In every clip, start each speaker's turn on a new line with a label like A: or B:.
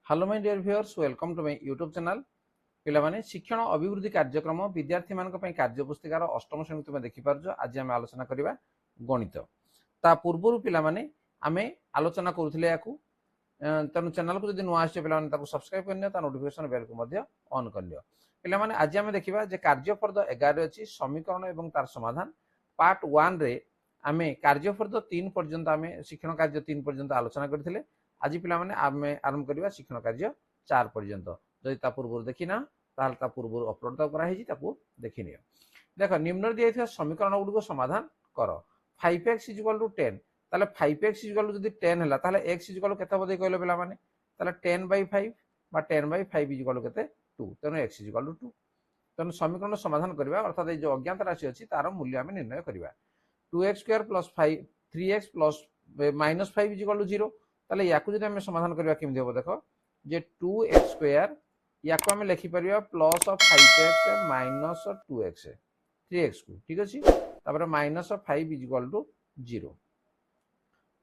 A: Hello my dear viewers, welcome to my YouTube channel. पिलामाने शिक्षण अभिवृद्धि कार्यक्रम विद्यार्थी मानक पई कार्यपुस्तिकार अष्टम श्रेणी तुम देखि पारजो। आज आम आलोचना करबा गणित। ता पूर्वरु पिलामाने आमे आलोचना करूथिले याकू, तेणु चैनल को जदि नुआ आछे पिलामाने ताकू सब्सक्राइब करनियो, ता नोटिफिकेशन बेल को मध्य ऑन करनियो। पिलामाने आज आमे देखिबा जे कार्यफर्द 11 अछि समीकरण एवं तार समाधान। पार्ट 1 रे आमे कार्यफर्द 3 पर्यंत आमे शिक्षण कार्य 3 पर्यंत आलोचना करथिले। आज पिलामाने आमे आरंभ करबा शिक्षण कार्य 4 पर्यंत। जदि ता पूर्व देखिना ताल ता पूर्व अपलोड ता करा हेजी, ताकू देखिनियो। देखो निम्न दिया समीकरण गुडी को समाधान कर। 5x = 10 ताले 5x = जदि 10 हला ताले x = केते बदे कहलो पिला माने, ताले 10/5 बा 10/5 = केते 2, तेनो x = 2। तेनो समीकरण समाधान करबा अर्थात ए जो अज्ञात राशि अछि तार मूल्य आमे निर्णय करबा। 2x² + 5 3x + -5 = 0। ताले याकू जदि आमे समाधान करबा केमि देबो देखो जे 2x² याकू आमे लिखि परिबा +5x - 2x 3x को, ठीक अछि। तापर -5 = 0।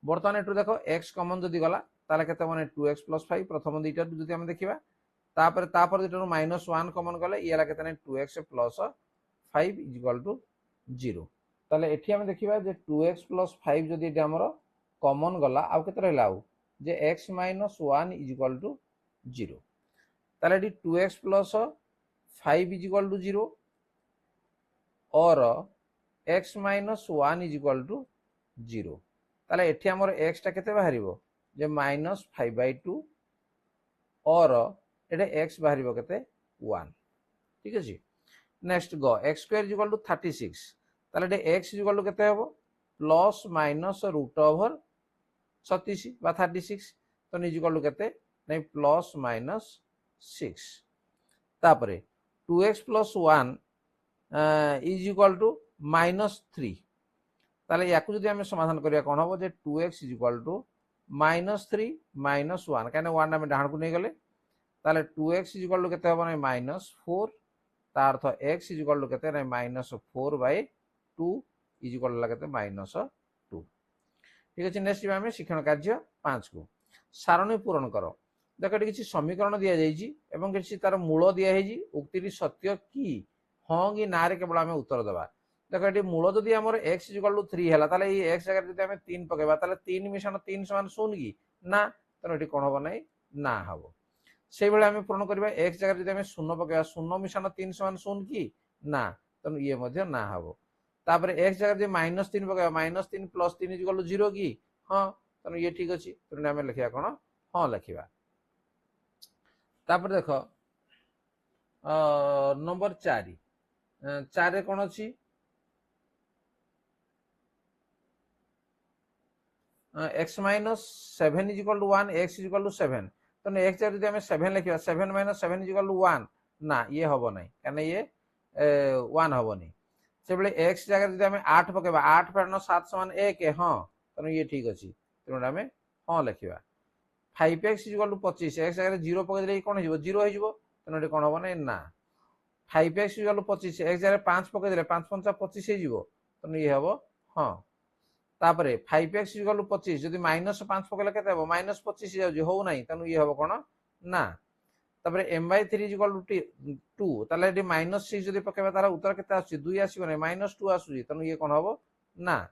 A: बर्तमान एटू देखो x कॉमन जदि गला ताले केते माने 2x + 5 प्रथम दुईटा जदि हम देखिबा, तापर जेटो -1 कॉमन गले इला केते ने 2x + 5 = 0। ताले एठी हम देखिबा जे 2x + 5 जदि एटा हमर कॉमन गला आ केते रहला आ जे x - 1 = 0। ताले एठी 2x + 5 = 0 और x - 1 = 0। ताले एठी हमर x टा केते बाहरिबो जे -5/2 और एटे x बाहरिबो केते 1, ठीक अछि। नेक्स्ट गो x² = 36 ताले एटे x = केते हबो ±√36 बा 36, तो नि = केते नै ±6। तापरे 2x + 1 = -3 ताले याकू जदि हमें समाधान करिया कोन हबो जे 2x = -3 - 1 काने 1 हमें डाहण को नै गले, ताले 2x = केते हबो नै -4, ता अर्थ x = केते नै -4/2 = केते -2, ठीक अछि। नेक्स्ट हमें शिक्षण कार्य 5 को सारणी पूरण करो। देखो एटी किछि समीकरण दिया जायछि एवं किछि तार मूल दिया हेछि, उक्तिरि सत्य की हां कि ना रे केवल हमें उत्तर देबा। देखो एटी मूल जदि हमर x = 3 हला ताले ए x जगह जदि हमें 3 पकेबा ताले 3 मिशन 3 = 0 की ना, तनो एटी कोन हबो नै ना हबो। सेहि बेले हमें पूर्ण करबा x जगह जदि हमें 0 पकेबा 0 मिशन 3 = 0 की ना, तनो ये मध्ये ना हबो। तापरे x जगह जदि -3 पकेबा -3 + 3 = 0 की हां, तनो ये ठीक अछि। तनो हमें लिखिया कोन हां लिखिबा। तापर देखो नंबर 4 रे कोन अछि x - 7 = 1 x = 7, तो x जगह जदि हमें 7 लिखिबा 7 - 7 = 1 ना, ये हबो नै काने ये 1 हबो नै। से बेले x जगह जदि हमें 8 पकेबा 8 * 7 = 1 हां, तनो ये ठीक अछि। तनो हमें हां लिखिबा। 5x = 25 x जगह 0 पके देले कोन हिजो 0 हिजो, तनो एटे कोन हबो नै ना। 5x = 25 x जगह 5 पके देले 5 × 5 = 25 हिजो, तनो ये हबो हां। तापरे 5x = 25 जदि -5 पकेले केते हबो -25 जाउजी हो नै, तनो ये हबो कोन ना। तापरे m/3 = 2 ताले एटी -6 जदि पकेबा तार उत्तर केते आसी 2 आसीबो नै -2 आसुजी, तनो ये कोन हबो ना।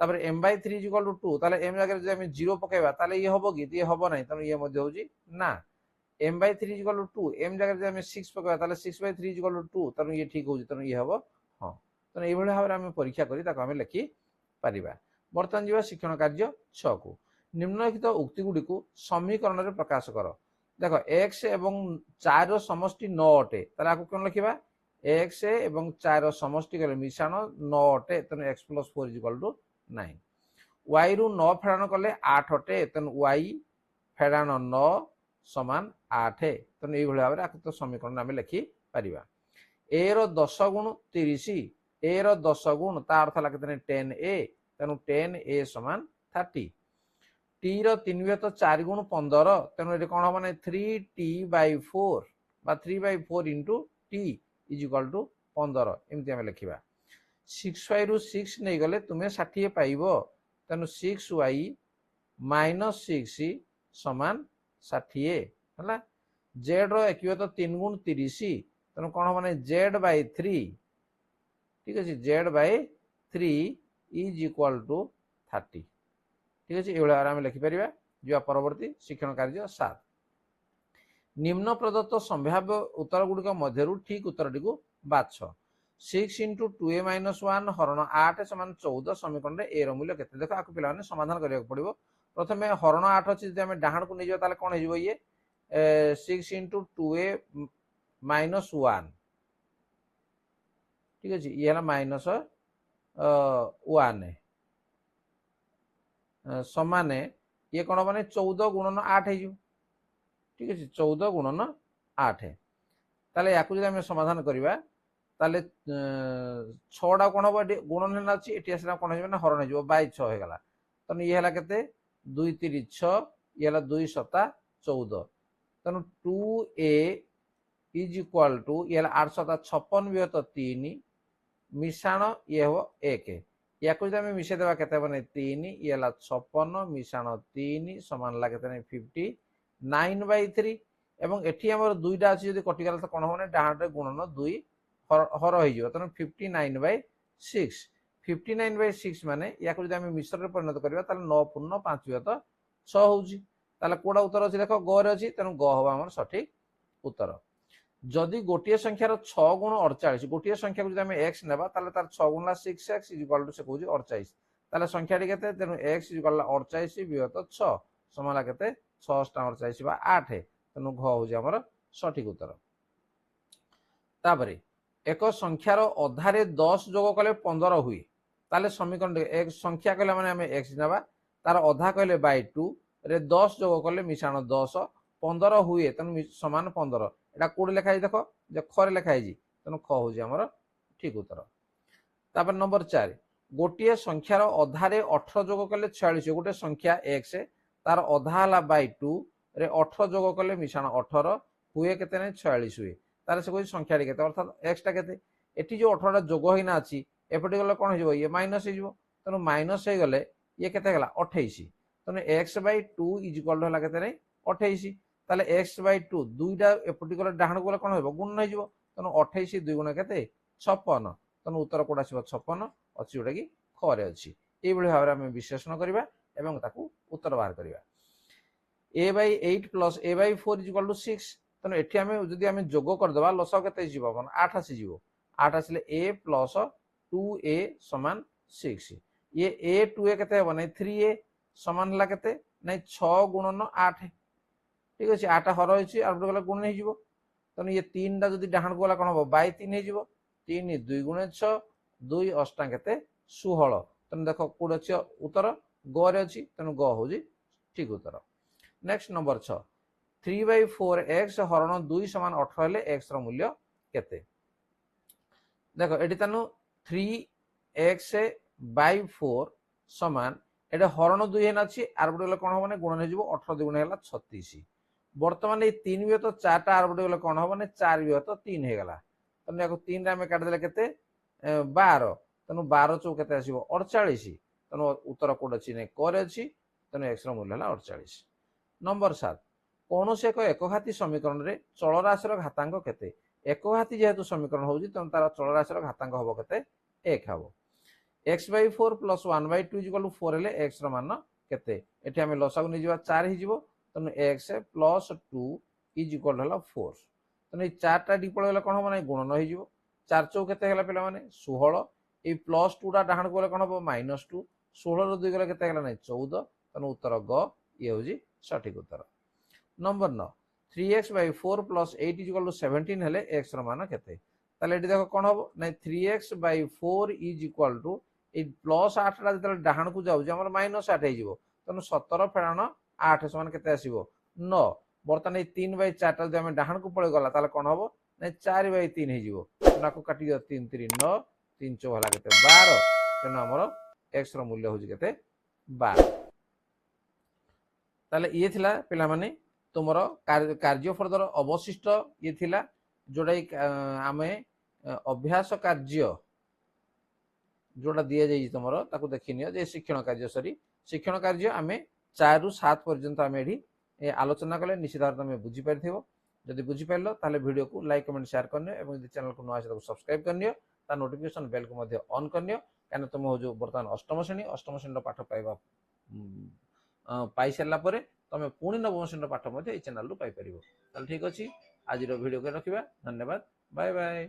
A: तापरे m/3 = 2 ताले m जगह जदि हम 0 पकेबा ताले ये हबो की ये हबो नै, तनो ये मध्ये होजी ना। m/3 = 2 m जगह जदि हम 6 पकेबा ताले 6/3 = 2, तनो ये ठीक होजी, तनो ये हबो हां। तनो एइ भली भाबरे हम परीक्षा करी ताको हम लिखि परिबा। बर्तमान जीवा शिक्षण कार्य 6 को निम्नलिखित उक्ति गुडी को समीकरण रे प्रकाश करो। देखो x एवं 4 रो समष्टि 9 अटे, ताले आको कोन लिखिबा x एवं 4 रो समष्टि करे मिश्रण 9 अटे, तनो x + 4 = 9। y रु 9 फेडान कले 8 अटे, तनो y फेडान 9 = 8, तनो एइ भली भाबरे आको तो समीकरण हम लिखि परिबा। a रो 10 गुण 30 a रो 10 गुण ता अर्थ ला केतने 10a, तेनु 10a = 30। t रो 3/4 गुण 15, तेनु एटे कोन हबो नै 3t/4 बा 3/4 * t = 15 एमति हम लिखिबा। 6y रु 6 नै गले तुमे 60 पाइबो, तेनु 6y - 6 = 60, है जेड रो तो 3 गुण 30 तेणु कौन हम जेड बाई 3 ठीक अच्छे Z by 3 is equal to 30 ठीक अच्छे ये आम लिखिपर जा परवर्ती शिक्षण कार्य 7 निम्न प्रदत्त संभाव्य उत्तर गुड़िक मध्य ठीक उत्तर टी बाछ 6 इंटू 2a माइनस 1 हरण 8 समान 14 समीकरण ए रूल्य के देख आपको पे समाधान करने पड़ो प्रथम हरण 8 अच्छी जब डाण को नहीं जाए कौन हो ये 6 इंटू 2a माइनस 1 ठीक अच्छे ये माइनस 1 समान ये कौन हम 14 गुणन 8 हो ठीक अच्छे 14 गुणन 8 ताले या आम समाधान करवा ताले 6टा कौन हम गुणन अच्छी ये कौन हो हरण हो बै 6 होगा तेणु ये है के 2 3 6 ये 2 7 14 तेणु 2a इज इक्वाल टू ये 8 7 56 विहत 3 मिशाण ये हम 1 या मिशे देवा के 3 ये 56 मिशाण 3 सामान के 59 बाई 3 एवं एठी हमर दुईटा अछि जदि कटिगला तो कोन होने डाहाटे गुणन 2 हर होई जो तने 59 बाई 6 59 बाई 6 माने या जदि हम मिश्र रे परिणत करबा ताले 9 पूर्ण 5 विहत 6 होउची ताले कोडा उत्तर अछि देखो ग रे अछि तने ग होबा हमर सठिक उत्तर जदि गोटे संख्यार 6 गुण 48 गोटे संख्या को जदि हम x नेबा ताले तार 6 गुणला 6x इक्वल टू से कहूची 48 ताले संख्याटी केते तेनु x इक्वल 48 विहत 6 समाला केते 6 48 बा 8 तेणु घ हूँ आमर सठिक उत्तर तापरे एक संख्यार अधारे 10 जोग कले 15 हुए ताले समीकरण एक संख्या कहले माने हमें x नेबा तार अधा कहले बाय 2 रे 10 जोग कले मिशाण 10 15 हुए तेणु समान 15 एटा कोड लिखा है देखो जे खरे लिखा है तेणु ख हूँ आमर ठीक उत्तर तापर नंबर 4 गोटे संख्यार अधारे 18 जोग कले 46 गोटे संख्या x तार अधा है बाय 2 रे 18 जोग कले मिशाण 18 हुए केते नै 46 हुए तार से कोई संख्या केते अर्थात x टा केते एठी जो 18 टा जोग होइना अछि एपटे गले कोन हो ये माइनस हो जिवो तनो माइनस हो गले ये केते गला 28 तनो x बाय 2 इज इक्वल होला केते नै 28 ताले x बाय 2 दुईटा एपटे गले डाहण गले कोन होबो गुण नै जिवो तनो 28 2 गुण केते 56 तनो उत्तर कोडा छिबो 56 अछि जोटा कि खरे अछि एई बळी भाबरे हम विश्लेषण करबा एवं ताकू उत्तर बाहर करबा a by 8 plus a by 4 is equal to 6 तेणु एठी आमे जदि आमे जोग कर देबा लस केते जीवो 8 आसी जीवो 8 आसीले a plus 2a समान 6 ये a 2a केते हेबो नै 3a समान हला केते नै 6 गुणन 8 ठीक अछि 8 हर होइछि आर गला गुण नै जीवो तेणु ये 3 टा जदि डाहण गला कोन होबो बाय 3 हे जीवो 3 2 गुणे 6 2 8 केते 16 तेणु देखो कोड अछि उत्तर ग रे अछि तेणु ग होजी ठीक उत्तर नेक्स्ट नंबर 6 3 by 4x हरण 2 समान 18 हेले x रो मूल्य केते देखो एटी तनु 3x by 4 समान एटे हरण 2 हेन अछि आर बडले कोन होबने गुणन हे जिवो 18 2 गुण हेला 36 वर्तमान ए 3 बियो तो 4 टा आर बडले कोन होबने 4 बियो तो 3 हे गला तने याको 3 रा में काट देले केते 12 तनु 12 चौ केते आसीबो 48 तनु उत्तर कोड अछि ने करे अछि तनु x रो मूल्य हला 48 नंबर 7 कौन से एक घाती समीकरण रे चल राशि घातांक केते एक घाती जेहेतु समीकरण होउजी तन तार चल राशि घातांक हबो केते 1 हबो x by 4 plus 1 by 2 equal to 4 हेले x रो मान केते एठी हम लसागु नि जिवा 4 हि जिवो तन x plus 2 is equal to 4 तन 4 टा डिपळ हेले कोन हो नै गुणन हि जिवो 4 चौ केते हेला पिला माने 16 ए प्लस 2 टा डाहण कोले कोन हो -2 16 रो 2 गेले केते हेला नै 14 तन उत्तर ग ये होजी सठिक उत्तर number 9 3x by 4 plus 8 is equal to 17 हेले x रो मान केते ताले एटी देखो कोन हो नै 3x by 4 is equal to A plus 8 टा जतले डाहण को जाउ जे हमर -8 हे जिवो तनु 17 फेरान 8 समान केते आसीबो 9 बर्तन ए 3 by 4 टा जे हम डाहण को पळे गला ताले कोन हो नै 4 by 3 हे जिवो नाको काटी दियो 3 3 9 3 4 हला केते 12 तनु हमर x रो मूल्य होजी केते 12 ताले ये थिला पिला माने तुमर कार्य फर्दर अवशिष्ट ये थिला जोड़ा आमे अभ्यास कार्य जोड़ा दिया जाई तुमर ताकू देखिनियो जे शिक्षण कार्य सरी शिक्षण कार्य आमे 4 रु 7 पर्यंत आमे एठी ए आलोचना कले निश्चित भाव तुम बुझी पारिथिबो जदि बुझी पारलो ताले वीडियो को लाइक कमेंट शेयर करनियो एवं यदि चैनल को नया तो सब्सक्राइब करनियो ता नोटिफिकेशन बेल को मध्य ऑन करनियो कान तुम हो जो वर्तमान अष्टम श्रेणी पाठ पाइबा पाई सारा पर तुम पुणी नवम श्रेणी पाठ मध्य ए चैनल पाई परिबो ताले ठीक अछि आज वीडियो को रखिबा धन्यवाद बाय बाय।